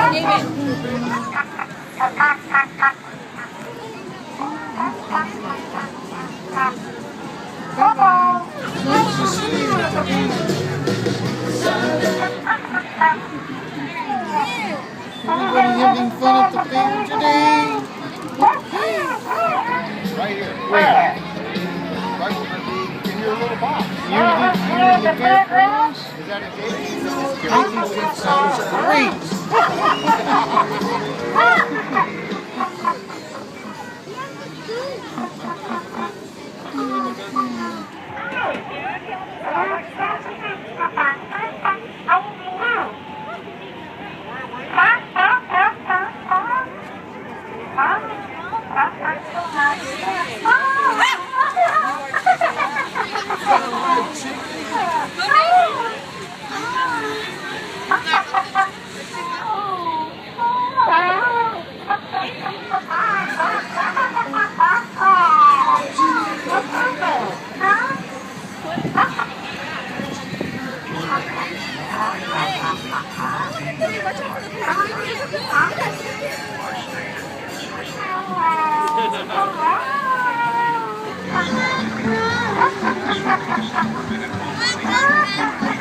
Nice to see you again. Everybody having fun at the fair today? Right here. Where? Right in your little box. You're in the fair grounds? Is that a date? That sounds great.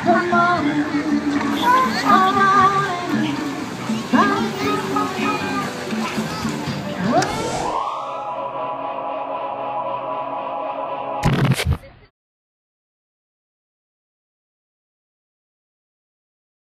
Come on.